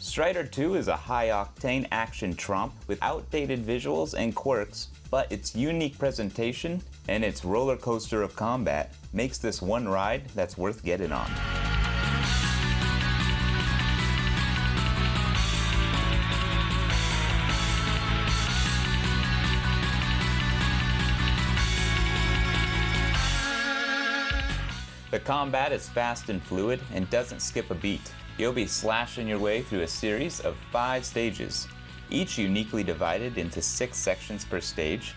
Strider 2 is a high-octane action tromp with outdated visuals and quirks, but its unique presentation and its roller coaster of combat makes this one ride that's worth getting on. The combat is fast and fluid and doesn't skip a beat. You'll be slashing your way through a series of 5 stages, each uniquely divided into 6 sections per stage,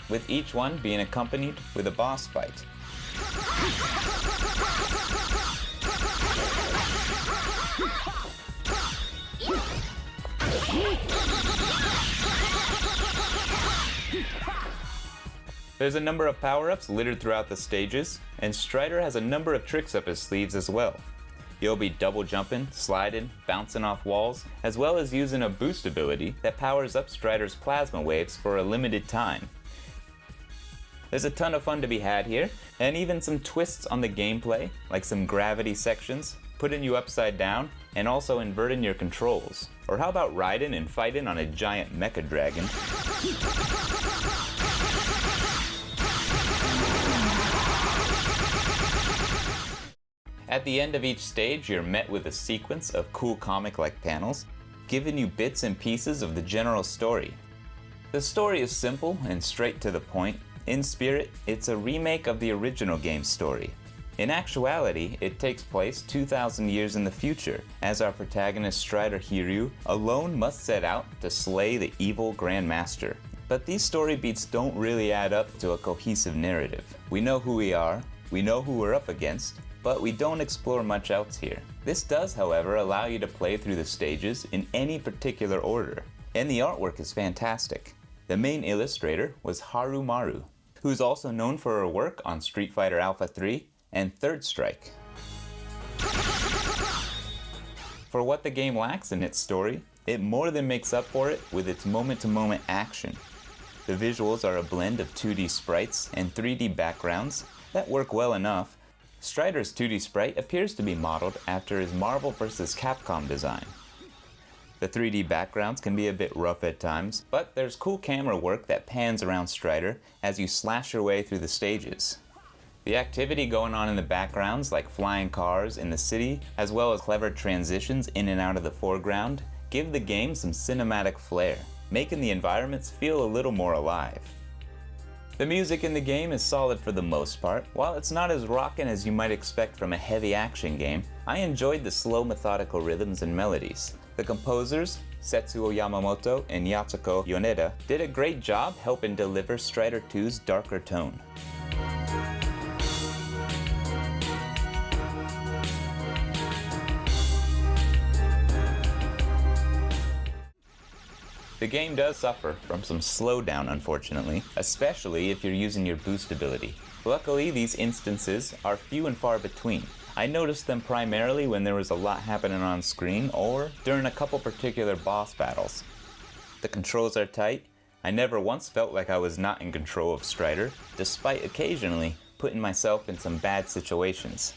with each one being accompanied with a boss fight. There's a number of power-ups littered throughout the stages, and Strider has a number of tricks up his sleeves as well. You'll be double jumping, sliding, bouncing off walls, as well as using a boost ability that powers up Strider's plasma waves for a limited time. There's a ton of fun to be had here, and even some twists on the gameplay, like some gravity sections, putting you upside down, and also inverting your controls. Or how about riding and fighting on a giant mecha dragon? At the end of each stage, you're met with a sequence of cool comic-like panels, giving you bits and pieces of the general story. The story is simple and straight to the point. In spirit, it's a remake of the original game's story. In actuality, it takes place 2,000 years in the future, as our protagonist Strider Hiryu alone must set out to slay the evil Grand Master. But these story beats don't really add up to a cohesive narrative. We know who we are, we know who we're up against, but we don't explore much else here. This does, however, allow you to play through the stages in any particular order, and the artwork is fantastic. The main illustrator was Harumaru, who's also known for her work on Street Fighter Alpha 3 and Third Strike. For what the game lacks in its story, it more than makes up for it with its moment-to-moment action. The visuals are a blend of 2D sprites and 3D backgrounds that work well enough. Strider's 2D sprite appears to be modeled after his Marvel vs. Capcom design. The 3D backgrounds can be a bit rough at times, but there's cool camera work that pans around Strider as you slash your way through the stages. The activity going on in the backgrounds, like flying cars in the city, as well as clever transitions in and out of the foreground, give the game some cinematic flair, making the environments feel a little more alive. The music in the game is solid for the most part. While it's not as rockin' as you might expect from a heavy action game, I enjoyed the slow methodical rhythms and melodies. The composers, Setsuo Yamamoto and Yatsuko Yoneda, did a great job helping deliver Strider 2's darker tone. The game does suffer from some slowdown, unfortunately, especially if you're using your boost ability. Luckily, these instances are few and far between. I noticed them primarily when there was a lot happening on screen or during a couple particular boss battles. The controls are tight. I never once felt like I was not in control of Strider, despite occasionally putting myself in some bad situations.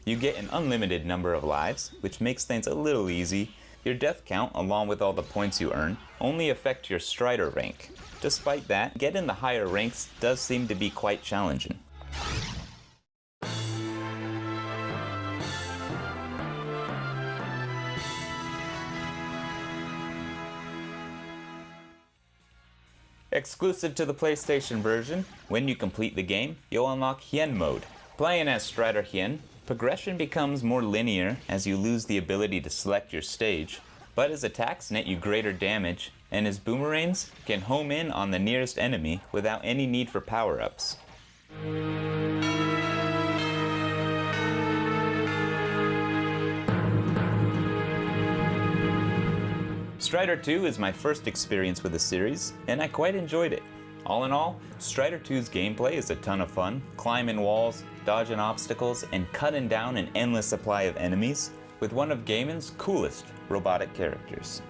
You get an unlimited number of lives, which makes things a little easy. Your death count, along with all the points you earn, only affect your Strider rank. Despite that, getting the higher ranks does seem to be quite challenging. Exclusive to the PlayStation version, when you complete the game, you'll unlock Hien mode. Playing as Strider Hien, progression becomes more linear as you lose the ability to select your stage, but his attacks net you greater damage, and his boomerangs can home in on the nearest enemy without any need for power-ups. Strider 2 is my first experience with the series, and I quite enjoyed it. All in all, Strider 2's gameplay is a ton of fun, climbing walls, dodging obstacles and cutting down an endless supply of enemies with one of gaming's coolest robotic characters.